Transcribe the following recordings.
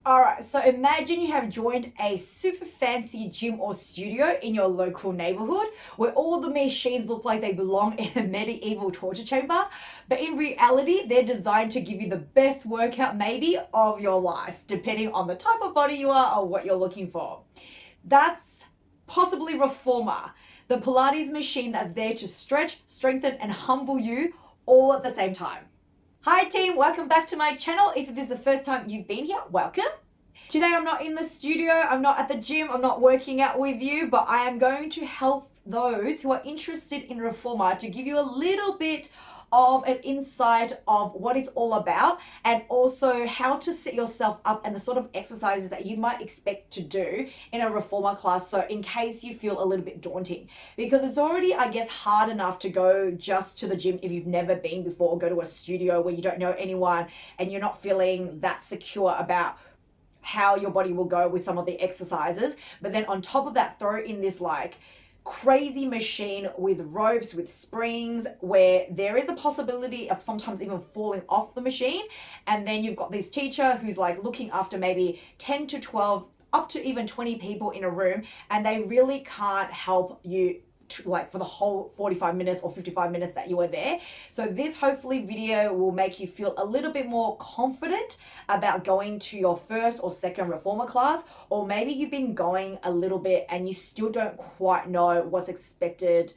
Alright, so imagine you have joined a super fancy gym or studio in your local neighborhood where all the machines look like they belong in a medieval torture chamber, but in reality, they're designed to give you the best workout maybe of your life, depending on the type of body you are or what you're looking for. That's possibly Reformer, the Pilates machine that's there to stretch, strengthen, and humble you all at the same time. Hi team, welcome back to my channel. If this is the first time you've been here, welcome. Today I'm not in the studio, I'm not at the gym, I'm not working out with you, but I am going to help those who are interested in Reformer to give you a little bit of an insight of what it's all about and also how to set yourself up and the sort of exercises that you might expect to do in a Reformer class, so in case you feel a little bit daunting, because it's already, I guess, hard enough to go just to the gym if you've never been before, or go to a studio where you don't know anyone and you're not feeling that secure about how your body will go with some of the exercises. But then on top of that, throw in this like crazy machine with ropes, with springs, where there is a possibility of sometimes even falling off the machine. And then you've got this teacher who's like looking after maybe 10 to 12 up to even 20 people in a room, and they really can't help you like for the whole 45 minutes or 55 minutes that you were there. So this hopefully video will make you feel a little bit more confident about going to your first or second Reformer class, or maybe you've been going a little bit and you still don't quite know what's expected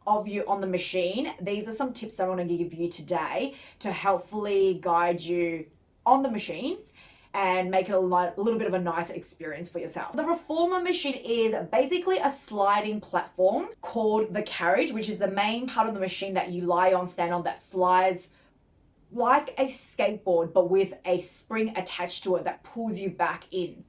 of you on the machine. These are some tips that I want to give you today to helpfully guide you on the machines and make it a little bit of a nicer experience for yourself. The Reformer machine is basically a sliding platform called the carriage, which is the main part of the machine that you lie on, stand on, that slides like a skateboard, but with a spring attached to it that pulls you back in.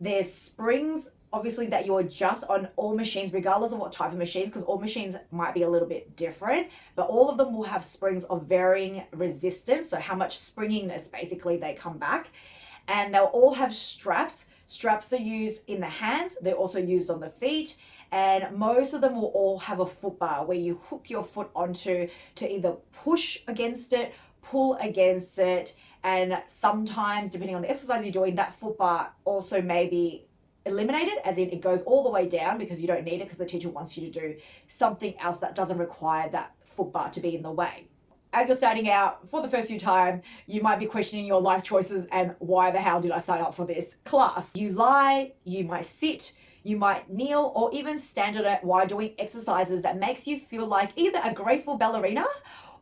There's springs obviously that you adjust on all machines, regardless of what type of machines, because all machines might be a little bit different, but all of them will have springs of varying resistance, so how much springiness basically they come back. And they'll all have straps. Straps are used in the hands, they're also used on the feet, and most of them will all have a foot bar where you hook your foot onto to either push against it, pull against it, and sometimes, depending on the exercise you're doing, that foot bar also may be eliminated, as in it goes all the way down because you don't need it because the teacher wants you to do something else that doesn't require that foot bar to be in the way. As you're starting out for the first few times, you might be questioning your life choices and why the hell did I sign up for this class? You lie, you might sit, you might kneel, or even stand on it while doing exercises that makes you feel like either a graceful ballerina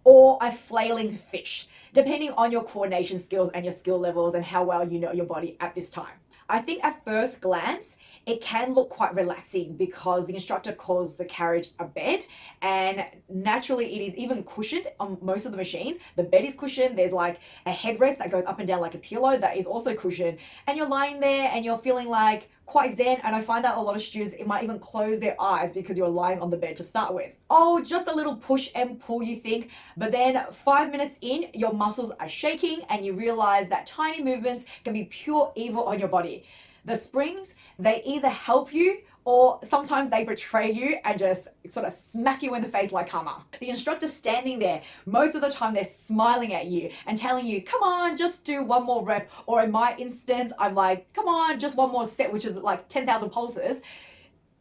or a flailing fish, depending on your coordination skills and your skill levels and how well you know your body at this time. I think at first glance, it can look quite relaxing because the instructor calls the carriage a bed, and naturally it is even cushioned on most of the machines. The bed is cushioned, there's like a headrest that goes up and down like a pillow that is also cushioned, and you're lying there and you're feeling like quite zen. And I find that a lot of students, it might even close their eyes because you're lying on the bed to start with. Oh, just a little push and pull, you think, but then 5 minutes in, your muscles are shaking and you realize that tiny movements can be pure evil on your body. The springs, they either help you or sometimes they betray you and just sort of smack you in the face like karma. The instructor's standing there. Most of the time they're smiling at you and telling you, come on, just do one more rep. Or in my instance, I'm like, come on, just one more set, which is like 10,000 pulses.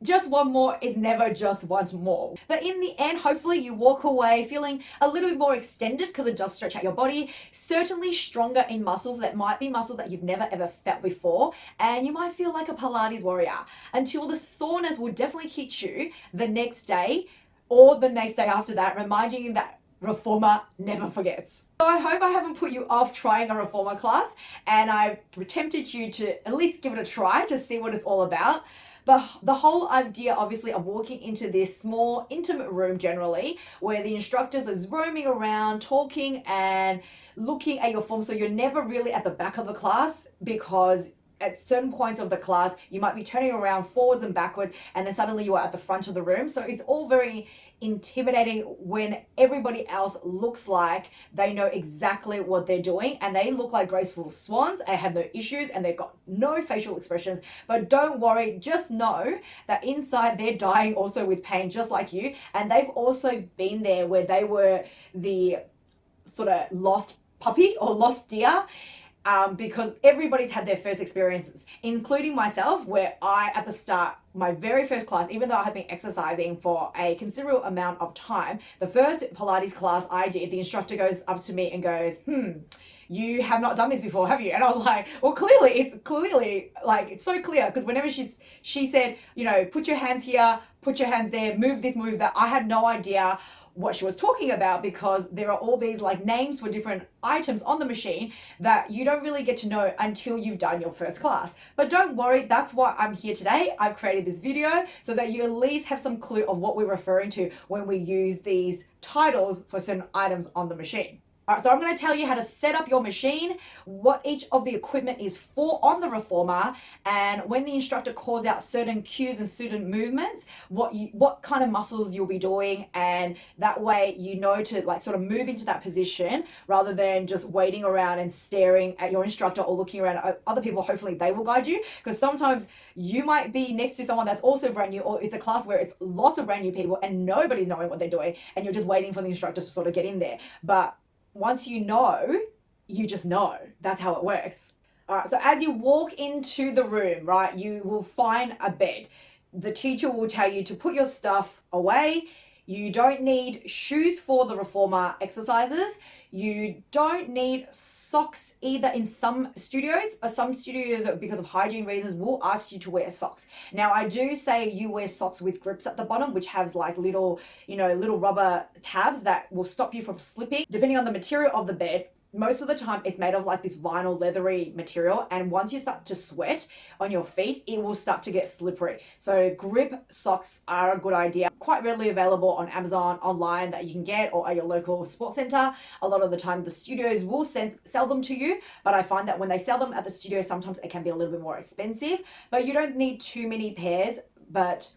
Just one more is never just one more. But in the end, hopefully you walk away feeling a little bit more extended because it does stretch out your body, certainly stronger in muscles that might be muscles that you've never ever felt before, and you might feel like a Pilates warrior until the soreness will definitely hit you the next day or the next day after that, reminding you that Reformer never forgets. So I hope I haven't put you off trying a Reformer class, and I've tempted you to at least give it a try to see what it's all about. But the whole idea, obviously, of walking into this small, intimate room generally, where the instructors is roaming around, talking and looking at your form, so you're never really at the back of the class, because at certain points of the class, you might be turning around forwards and backwards, and then suddenly you are at the front of the room. So it's all very intimidating when everybody else looks like they know exactly what they're doing and they look like graceful swans and have no issues and they've got no facial expressions. But don't worry, just know that inside they're dying also with pain just like you, and they've also been there where they were the sort of lost puppy or lost deer, because everybody's had their first experiences, including myself, where I, at the start, my very first class, even though I had been exercising for a considerable amount of time, the first Pilates class I did, the instructor goes up to me and goes, you have not done this before, have you? And I was like, well, clearly, it's so clear, because whenever she said, you know, put your hands here, put your hands there, move this, move that, I had no idea what she was talking about, because there are all these like names for different items on the machine that you don't really get to know until you've done your first class. But don't worry, that's why I'm here today. I've created this video so that you at least have some clue of what we're referring to when we use these titles for certain items on the machine. All right, so I'm going to tell you how to set up your machine, what each of the equipment is for on the reformer, and when the instructor calls out certain cues and certain movements, what kind of muscles you'll be doing, and that way you know to like sort of move into that position rather than just waiting around and staring at your instructor or looking around at other people. Hopefully they will guide you, because sometimes you might be next to someone that's also brand new, or it's a class where it's lots of brand new people and nobody's knowing what they're doing, and you're just waiting for the instructor to sort of get in there. But once you know, you just know. That's how it works. All right, so as you walk into the room, right, you will find a bed. The teacher will tell you to put your stuff away. You don't need shoes for the reformer exercises. You don't need socks either in some studios, but some studios, because of hygiene reasons, will ask you to wear socks. Now, I do say you wear socks with grips at the bottom, which has like little, little rubber tabs that will stop you from slipping. Depending on the material of the bed, most of the time it's made of like this vinyl leathery material, and once you start to sweat on your feet, it will start to get slippery. So grip socks are a good idea. Quite readily available on Amazon online that you can get, or at your local sports center. A lot of the time the studios will sell them to you, but I find that when they sell them at the studio, sometimes it can be a little bit more expensive. But you don't need too many pairs, but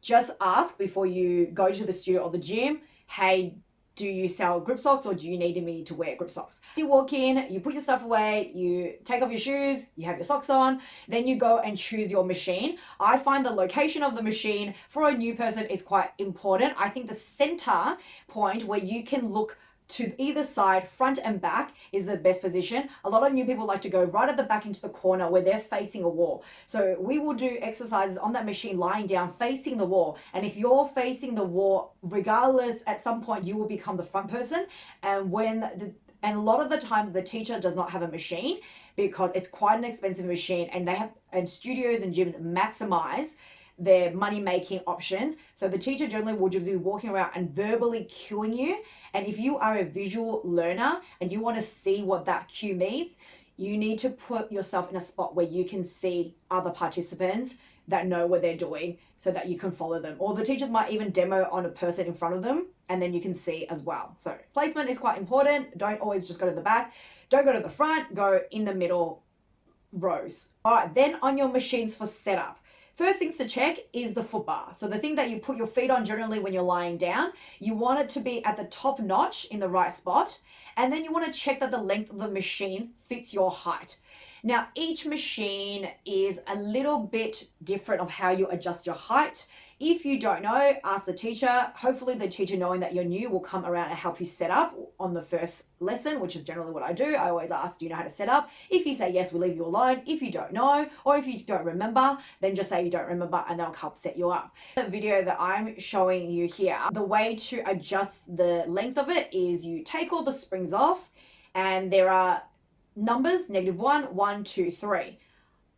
just ask before you go to the studio or the gym, hey, do you sell grip socks, or do you need me to wear grip socks? You walk in, you put your stuff away, you take off your shoes, you have your socks on, then you go and choose your machine. I find the location of the machine for a new person is quite important. I think the center point where you can look to either side, front and back, is the best position. A lot of new people like to go right at the back into the corner where they're facing a wall. So we will do exercises on that machine lying down facing the wall. And if you're facing the wall, regardless, at some point you will become the front person. And a lot of the times the teacher does not have a machine, because it's quite an expensive machine, and studios and gyms maximize their money-making options. So the teacher generally will just be walking around and verbally cueing you. And if you are a visual learner and you want to see what that cue means, you need to put yourself in a spot where you can see other participants that know what they're doing, so that you can follow them. Or the teachers might even demo on a person in front of them, and then you can see as well. So placement is quite important. Don't always just go to the back. Don't go to the front, go in the middle rows. All right, then on your machines for setup. First things to check is the foot bar. So the thing that you put your feet on generally when you're lying down, you want it to be at the top notch in the right spot. And then you want to check that the length of the machine fits your height. Now, each machine is a little bit different of how you adjust your height. If you don't know, ask the teacher. Hopefully the teacher, knowing that you're new, will come around and help you set up on the first lesson, which is generally what I do. I always ask, do you know how to set up? If you say yes, we'll leave you alone. If you don't know, or if you don't remember, then just say you don't remember and they'll help set you up. The video that I'm showing you here, the way to adjust the length of it is you take all the springs off, and there are numbers, -1, 1, 2, 3.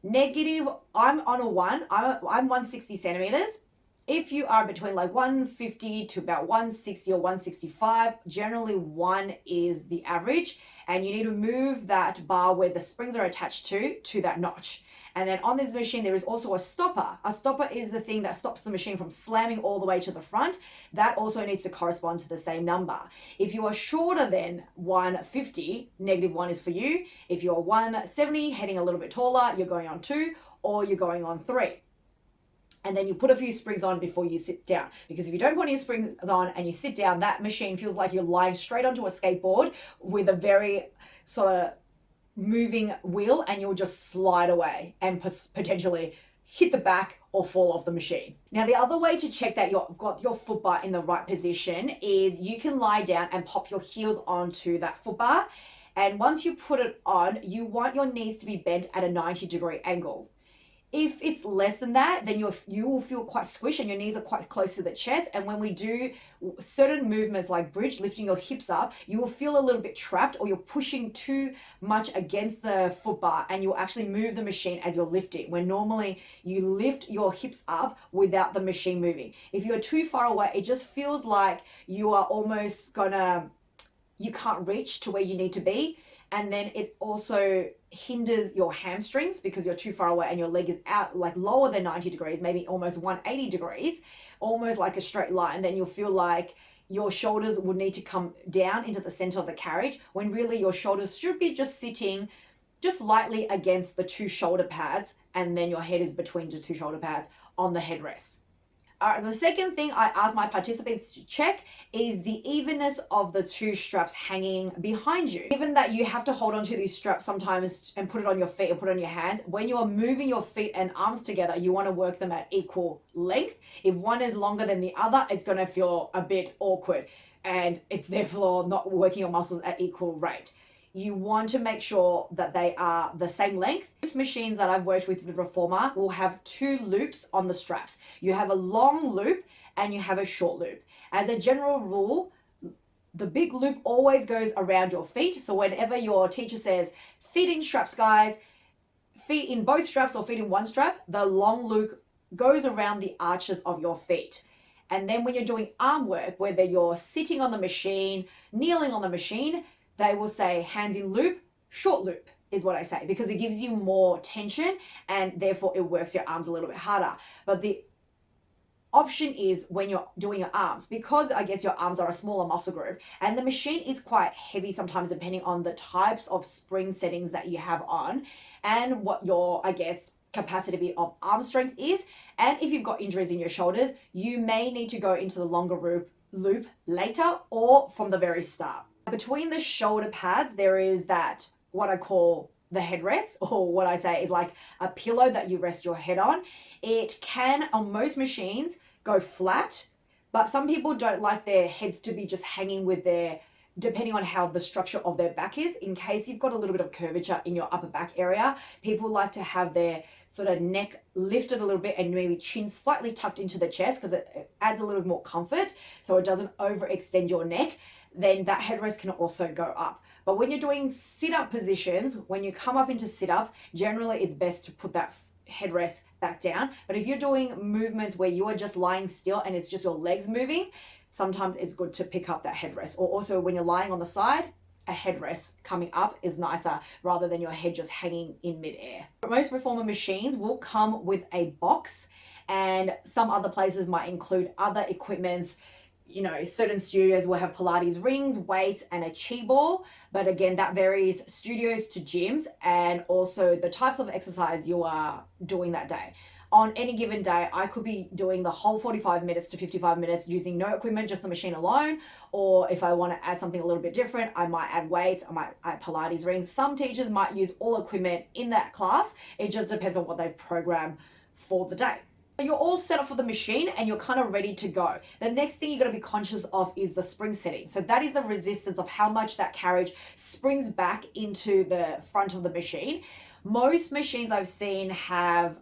Negative, I'm on a 1, I'm 160 centimeters. If you are between like 150 to about 160 or 165, generally 1 is the average, and you need to move that bar where the springs are attached to that notch. And then on this machine, there is also a stopper. A stopper is the thing that stops the machine from slamming all the way to the front. That also needs to correspond to the same number. If you are shorter than 150, -1 is for you. If you're 170, heading a little bit taller, you're going on 2, or you're going on 3. And then you put a few springs on before you sit down. Because if you don't put any springs on and you sit down, that machine feels like you're lying straight onto a skateboard with a very sort of moving wheel, and you'll just slide away and potentially hit the back or fall off the machine. Now, the other way to check that you've got your foot bar in the right position is you can lie down and pop your heels onto that foot bar. And once you put it on, you want your knees to be bent at a 90-degree angle. If it's less than that, then you will feel quite squished and your knees are quite close to the chest. And when we do certain movements like bridge, lifting your hips up, you will feel a little bit trapped, or you're pushing too much against the foot bar, and you'll actually move the machine as you're lifting, when normally you lift your hips up without the machine moving. If you're too far away, it just feels like you are almost you can't reach to where you need to be. And then it also hinders your hamstrings because you're too far away and your leg is out, like lower than 90 degrees, maybe almost 180 degrees, almost like a straight line. Then you'll feel like your shoulders would need to come down into the center of the carriage, when really your shoulders should be just sitting just lightly against the two shoulder pads, and then your head is between the two shoulder pads on the headrest. All right, the second thing I ask my participants to check is the evenness of the two straps hanging behind you. Given that you have to hold onto these straps sometimes and put it on your feet or put it on your hands, when you are moving your feet and arms together, you want to work them at equal length. If one is longer than the other, it's going to feel a bit awkward, and it's therefore not working your muscles at equal rate. You want to make sure that they are the same length. Most machines that I've worked with Reformer will have two loops on the straps. You have a long loop and you have a short loop. As a general rule, the big loop always goes around your feet. So whenever your teacher says, feet in straps, guys, feet in both straps or feet in one strap, the long loop goes around the arches of your feet. And then when you're doing arm work, whether you're sitting on the machine, kneeling on the machine, they will say hands in loop, short loop is what I say, because it gives you more tension and therefore it works your arms a little bit harder. But the option is when you're doing your arms, because I guess your arms are a smaller muscle group and the machine is quite heavy sometimes, depending on the types of spring settings that you have on and what your, I guess, capacity of arm strength is. And if you've got injuries in your shoulders, you may need to go into the longer loop later or from the very start. Between the shoulder pads, there is that, what I call the headrest, or what I say is like a pillow that you rest your head on. It can, on most machines, go flat, but some people don't like their heads to be just hanging with their, depending on how the structure of their back is. In case you've got a little bit of curvature in your upper back area, people like to have their sort of neck lifted a little bit and maybe chin slightly tucked into the chest, because it adds a little more comfort so it doesn't overextend your neck. Then that headrest can also go up. But when you're doing sit-up positions, when you come up into sit-up, generally it's best to put that headrest back down. But if you're doing movements where you are just lying still and it's just your legs moving, sometimes it's good to pick up that headrest. Or also when you're lying on the side, a headrest coming up is nicer rather than your head just hanging in midair. Most Reformer machines will come with a box, and some other places might include other equipments. You know, certain studios will have Pilates rings, weights, and a chi ball. But again, that varies studios to gyms, and also the types of exercise you are doing that day. On any given day, I could be doing the whole 45 minutes to 55 minutes using no equipment, just the machine alone. Or if I want to add something a little bit different, I might add weights, I might add Pilates rings. Some teachers might use all equipment in that class. It just depends on what they've programmed for the day. You're all set up for the machine and you're kind of ready to go. The next thing you're going to be conscious of is the spring setting. So that is the resistance of how much that carriage springs back into the front of the machine. Most machines I've seen have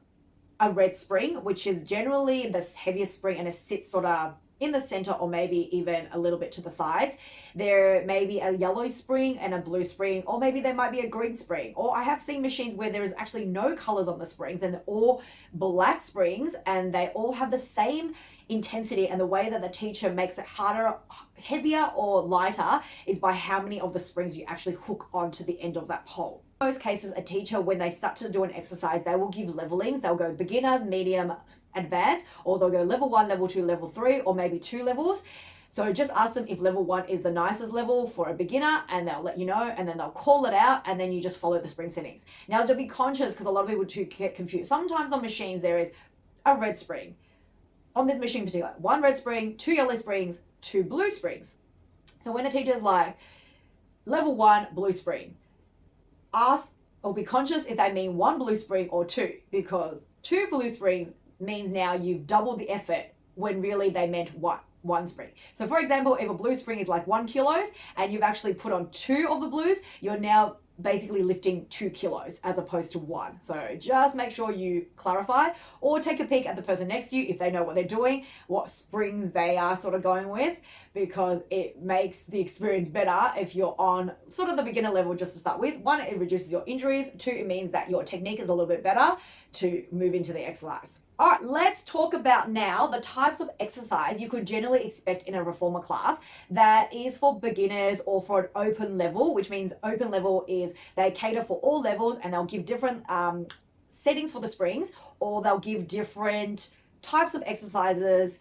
a red spring, which is generally the heaviest spring, and it sits sort of in the center or maybe even a little bit to the sides. There may be a yellow spring and a blue spring, or maybe there might be a green spring. Or I have seen machines where there is actually no colors on the springs and they're all black springs, and they all have the same intensity, and the way that the teacher makes it harder, heavier or lighter is by how many of the springs you actually hook onto the end of that pole. In most cases, a teacher, when they start to do an exercise, they will give levelings. They'll go beginners, medium, advanced, or they'll go level 1, level 2, level 3, or maybe 2 levels. So just ask them if level 1 is the nicest level for a beginner, and they'll let you know, and then they'll call it out, and then you just follow the spring settings. Now, to be conscious, because a lot of people do get confused. Sometimes on machines there is a red spring. On this machine in particular, 1 red spring, 2 yellow springs, 2 blue springs. So when a teacher's like, level 1 blue spring, ask or be conscious if they mean 1 blue spring or 2, because 2 blue springs means now you've doubled the effort when really they meant 1. one spring. So for example, if a blue spring is like 1 kilos and you've actually put on 2 of the blues, you're now basically lifting 2 kilos as opposed to 1. So just make sure you clarify, or take a peek at the person next to you if they know what they're doing, what springs they are sort of going with, because it makes the experience better if you're on sort of the beginner level just to start with. 1, it reduces your injuries. 2, it means that your technique is a little bit better to move into the exercise. All right, let's talk about now the types of exercise you could generally expect in a reformer class that is for beginners or for an open level, which means open level is they cater for all levels and they'll give different settings for the springs, or they'll give different types of exercises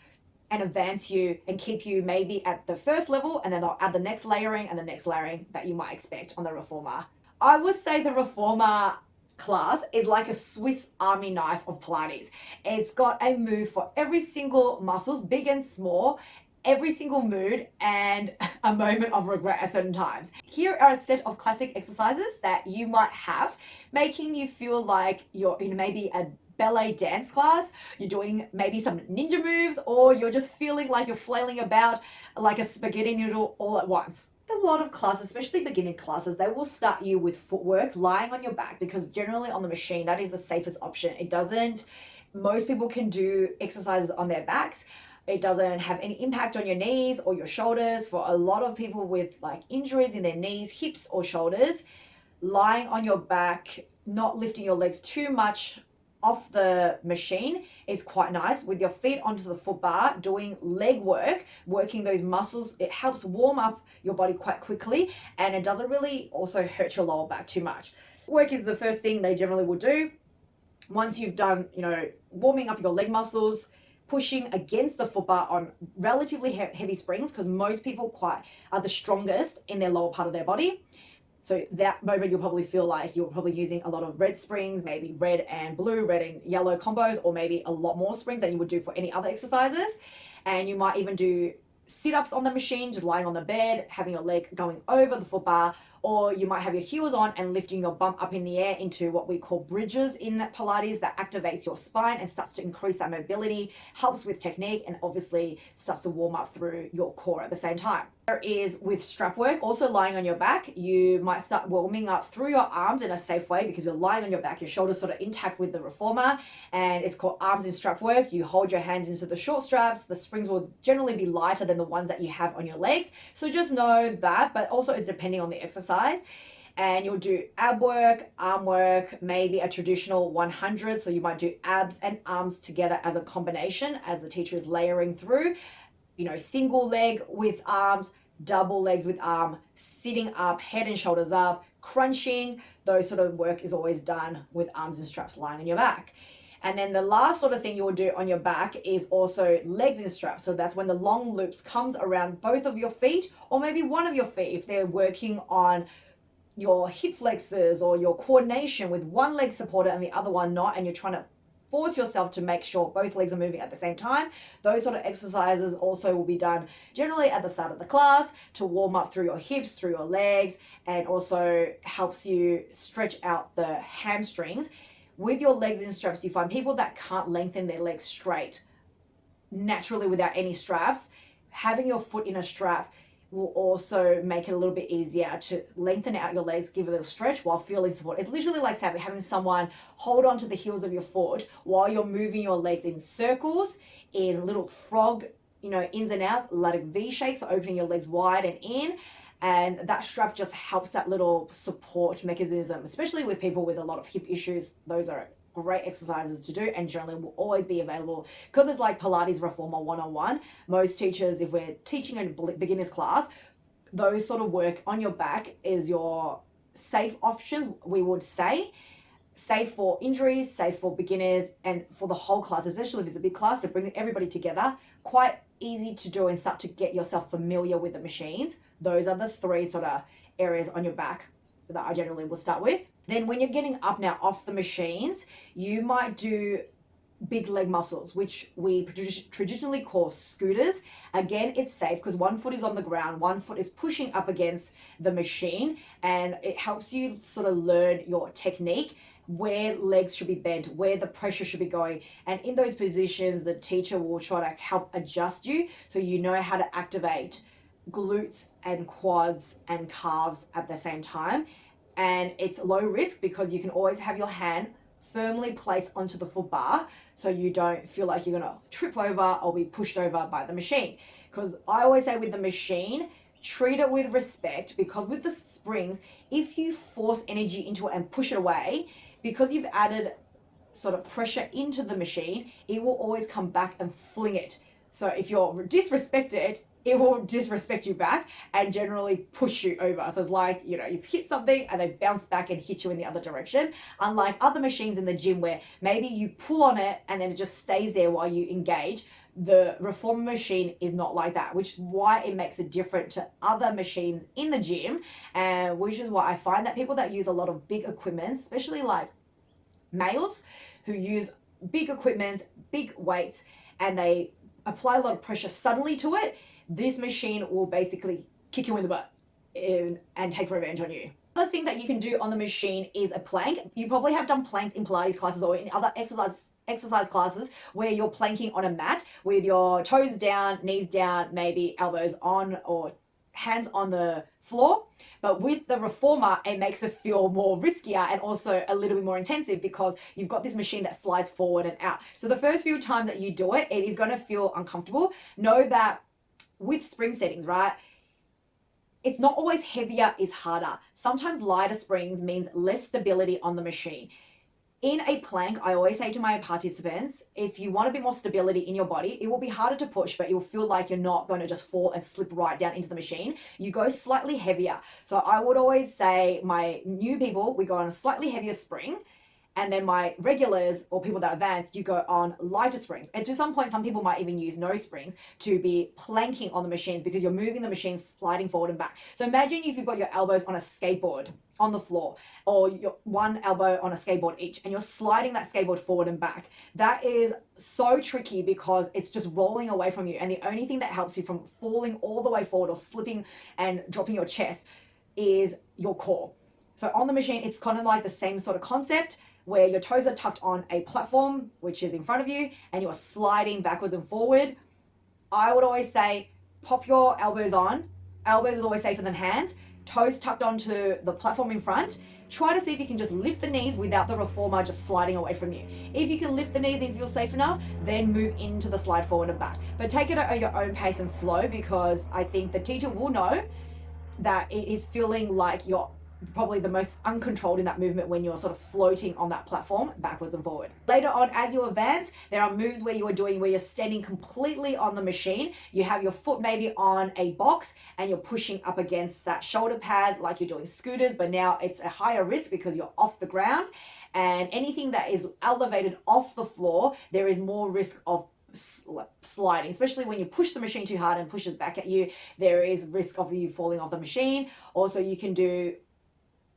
and advance you and keep you maybe at the first level, and then they'll add the next layering and the next layering that you might expect on the reformer. I would say the reformer class is like a Swiss Army knife of Pilates. It's got a move for every single muscles, big and small, every single mood, and a moment of regret at certain times. Here are a set of classic exercises that you might have, making you feel like you're in maybe a ballet dance class, you're doing maybe some ninja moves, or you're just feeling like you're flailing about like a spaghetti noodle all at once. A lot of classes, especially beginning classes, they will start you with footwork lying on your back, because generally on the machine that is the safest option. Most people can do exercises on their backs. It doesn't have any impact on your knees or your shoulders. For a lot of people with like injuries in their knees, hips or shoulders, lying on your back, not lifting your legs too much off the machine is quite nice, with your feet onto the foot bar, doing leg work, working those muscles. It helps warm up your body quite quickly, and it doesn't really also hurt your lower back too much. Work is the first thing they generally will do. Once you've done, warming up your leg muscles, pushing against the foot bar on relatively heavy springs, because most people are the strongest in their lower part of their body. So that moment you'll probably feel like you're probably using a lot of red springs, maybe red and blue, red and yellow combos, or maybe a lot more springs than you would do for any other exercises. And you might even do sit-ups on the machine, just lying on the bed, having your leg going over the foot bar, or you might have your heels on and lifting your bum up in the air into what we call bridges in Pilates. That activates your spine and starts to increase that mobility, helps with technique, and obviously starts to warm up through your core at the same time. There is with strap work, also lying on your back. You might start warming up through your arms in a safe way, because you're lying on your back, your shoulders sort of intact with the reformer, and it's called arms in strap work. You hold your hands into the short straps. The springs will generally be lighter than the ones that you have on your legs. So just know that, but also it's depending on the exercise. And you'll do ab work, arm work, maybe a traditional 100. So you might do abs and arms together as a combination as the teacher is layering through, single leg with arms, double legs with arm, sitting up, head and shoulders up, crunching. Those sort of work is always done with arms and straps lying on your back. And then the last sort of thing you will do on your back is also legs in straps. So that's when the long loops comes around both of your feet, or maybe one of your feet if they're working on your hip flexors or your coordination with one leg supported and the other one not, and you're trying to force yourself to make sure both legs are moving at the same time. Those sort of exercises also will be done generally at the start of the class to warm up through your hips, through your legs, and also helps you stretch out the hamstrings. With your legs in straps, you find people that can't lengthen their legs straight naturally without any straps. Having your foot in a strap will also make it a little bit easier to lengthen out your legs, give it a little stretch while feeling support. It's literally like having someone hold onto the heels of your foot while you're moving your legs in circles, in little frog, ins and outs, like V shapes, so opening your legs wide and in. And that strap just helps that little support mechanism, especially with people with a lot of hip issues. Those are great exercises to do, and generally will always be available, because it's like Pilates Reformer 101. Most teachers, if we're teaching a beginner's class, those sort of work on your back is your safe option, we would say. Safe for injuries, safe for beginners, and for the whole class, especially if it's a big class, to bring everybody together. Quite easy to do and start to get yourself familiar with the machines. Those are the 3 sort of areas on your back that I generally will start with. Then when you're getting up now off the machines, you might do big leg muscles, which we traditionally call scooters. Again, it's safe because one foot is on the ground, one foot is pushing up against the machine, and it helps you sort of learn your technique where legs should be bent, where the pressure should be going. And in those positions, the teacher will try to help adjust you so you know how to activate glutes and quads and calves at the same time. And it's low risk because you can always have your hand firmly placed onto the foot bar so you don't feel like you're going to trip over or be pushed over by the machine. Because I always say with the machine, treat it with respect, because with the springs, if you force energy into it and push it away, because you've added sort of pressure into the machine, it will always come back and fling it. So if you're disrespected, it will disrespect you back and generally push you over. So it's like, you've hit something and they bounce back and hit you in the other direction. Unlike other machines in the gym where maybe you pull on it and then it just stays there while you engage. The reformer machine is not like that, which is why it makes it different to other machines in the gym, and which is why I find that people that use a lot of big equipment, especially like males who use big equipment, big weights, and they apply a lot of pressure suddenly to it, this machine will basically kick you in the butt and take revenge on you. Another thing that you can do on the machine is a plank. You probably have done planks in Pilates classes or in other exercise classes where you're planking on a mat with your toes down, knees down, maybe elbows on or hands on the floor. But with the reformer, it makes it feel more riskier and also a little bit more intensive because you've got this machine that slides forward and out. So the first few times that you do it, it is going to feel uncomfortable. Know that with spring settings, right? It's not always heavier is harder. Sometimes lighter springs means less stability on the machine. In a plank, I always say to my participants, if you want a bit more stability in your body, it will be harder to push, but you'll feel like you're not going to just fall and slip right down into the machine. You go slightly heavier. So I would always say my new people, we go on a slightly heavier spring. And then my regulars or people that are advanced, you go on lighter springs. And to some point, some people might even use no springs to be planking on the machines because you're moving the machine sliding forward and back. So imagine if you've got your elbows on a skateboard on the floor, or your one elbow on a skateboard each, and you're sliding that skateboard forward and back. That is so tricky because it's just rolling away from you. And the only thing that helps you from falling all the way forward or slipping and dropping your chest is your core. So on the machine, it's kind of like the same sort of concept, where your toes are tucked on a platform, which is in front of you, and you're sliding backwards and forward. I would always say, pop your elbows on. Elbows is always safer than hands. Toes tucked onto the platform in front. Try to see if you can just lift the knees without the reformer just sliding away from you. If you can lift the knees and you feel safe enough, then move into the slide forward and back. But take it at your own pace and slow, because I think the teacher will know that it is feeling like you're probably the most uncontrolled in that movement when you're sort of floating on that platform backwards and forward. Later on, as you advance, there are moves where you're standing completely on the machine. You have your foot maybe on a box and you're pushing up against that shoulder pad like you're doing scooters, but now it's a higher risk because you're off the ground, and anything that is elevated off the floor, there is more risk of sliding, especially when you push the machine too hard and pushes back at you. There is risk of you falling off the machine. Also, you can do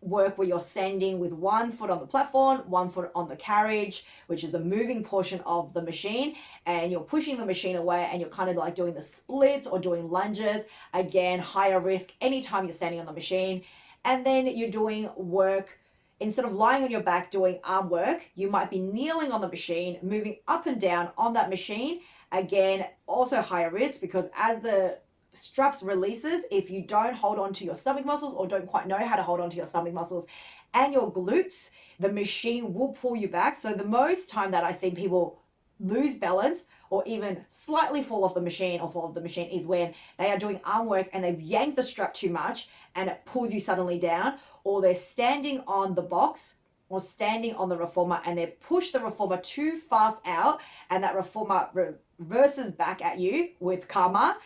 work where you're standing with one foot on the platform, one foot on the carriage, which is the moving portion of the machine, and you're pushing the machine away and you're kind of like doing the splits or doing lunges. Again, higher risk anytime you're standing on the machine. And then you're doing work, instead of lying on your back doing arm work, you might be kneeling on the machine, moving up and down on that machine. Again, also higher risk because as the straps releases, if you don't hold on to your stomach muscles or don't quite know how to hold on to your stomach muscles and your glutes, the machine will pull you back. So the most time that I've seen people lose balance or even slightly fall off the machine or fall off the machine is when they are doing arm work and they've yanked the strap too much and it pulls you suddenly down, or they're standing on the box or standing on the reformer and they push the reformer too fast out and that reformer reverses back at you with karma,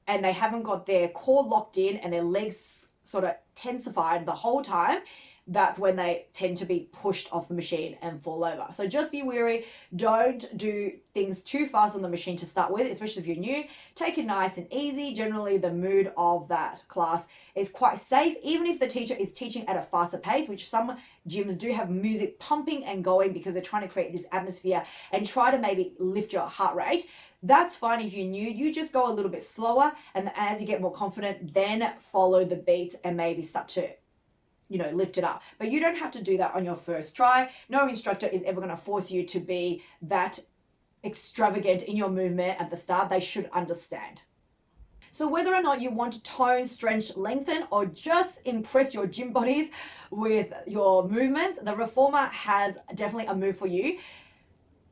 and they haven't got their core locked in and their legs sort of tensified the whole time, that's when they tend to be pushed off the machine and fall over. So just be wary. Don't do things too fast on the machine to start with, especially if you're new. Take it nice and easy. Generally, the mood of that class is quite safe, even if the teacher is teaching at a faster pace, which some gyms do have music pumping and going because they're trying to create this atmosphere and try to maybe lift your heart rate. That's fine if you're new. You just go a little bit slower, and as you get more confident, then follow the beat and maybe start to lift it up. But you don't have to do that on your first try. No instructor is ever going to force you to be that extravagant in your movement at the start. They should understand. So whether or not you want to tone, stretch, lengthen, or just impress your gym bodies with your movements, the Reformer has definitely a move for you.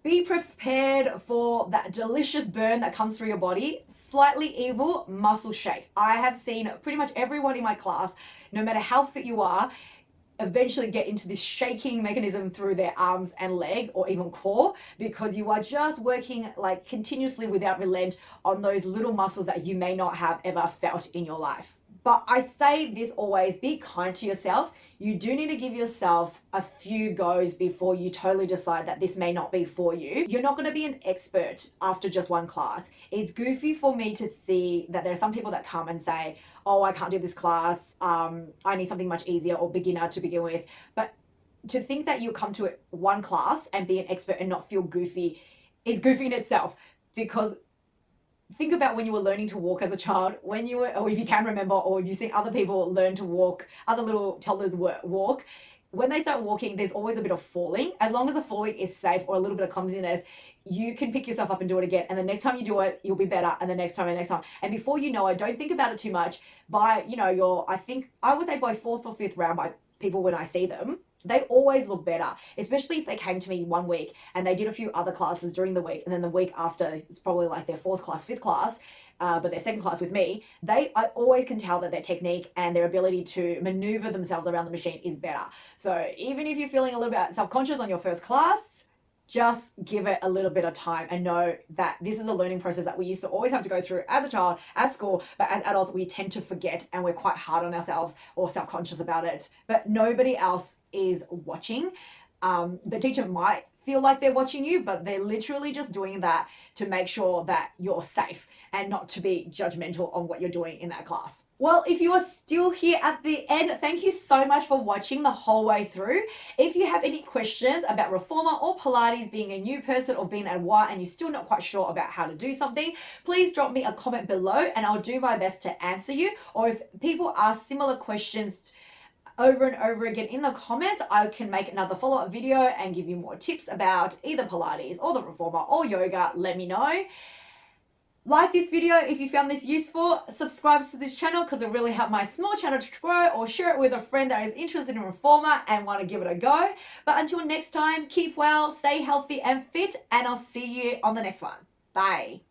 Be prepared for that delicious burn that comes through your body. Slightly evil muscle shake. I have seen pretty much everyone in my class, no matter how fit you are, eventually get into this shaking mechanism through their arms and legs or even core, because you are just working like continuously without relent on those little muscles that you may not have ever felt in your life. But I say this always, be kind to yourself. You do need to give yourself a few goes before you totally decide that this may not be for you. You're not going to be an expert after just one class. It's goofy for me to see that there are some people that come and say, oh, I can't do this class. I need something much easier or beginner to begin with. But to think that you come to one class and be an expert and not feel goofy is goofy in itself, because think about when you were learning to walk as a child, when you were, or if you can remember, or if you've seen other people learn to walk, other little toddlers walk, when they start walking, there's always a bit of falling. As long as the falling is safe or a little bit of clumsiness, you can pick yourself up and do it again. And the next time you do it, you'll be better. And the next time and next time. And before you know it, don't think about it too much. By, I would say by fourth or fifth round, by people when I see them, they always look better, especially if they came to me one week and they did a few other classes during the week, and then the week after it's probably like their fourth class, fifth class, but their second class with me. I always can tell that their technique and their ability to maneuver themselves around the machine is better. So even if you're feeling a little bit self-conscious on your first class, just give it a little bit of time and know that this is a learning process that we used to always have to go through as a child, at school, but as adults, we tend to forget and we're quite hard on ourselves or self-conscious about it. But nobody else is watching. The teacher might feel like they're watching you, but they're literally just doing that to make sure that you're safe and not to be judgmental on what you're doing in that class. Well, if you are still here at the end, thank you so much for watching the whole way through. If you have any questions about Reformer or Pilates, being a new person or being at Y and you're still not quite sure about how to do something, please drop me a comment below and I'll do my best to answer you. Or if people ask similar questions over and over again in the comments, I can make another follow-up video and give you more tips about either Pilates or the Reformer or yoga. Let me know. Like this video if you found this useful, subscribe to this channel because it really helped my small channel to grow, or share it with a friend that is interested in Reformer and want to give it a go. But until next time, keep well, stay healthy and fit, and I'll see you on the next one. Bye.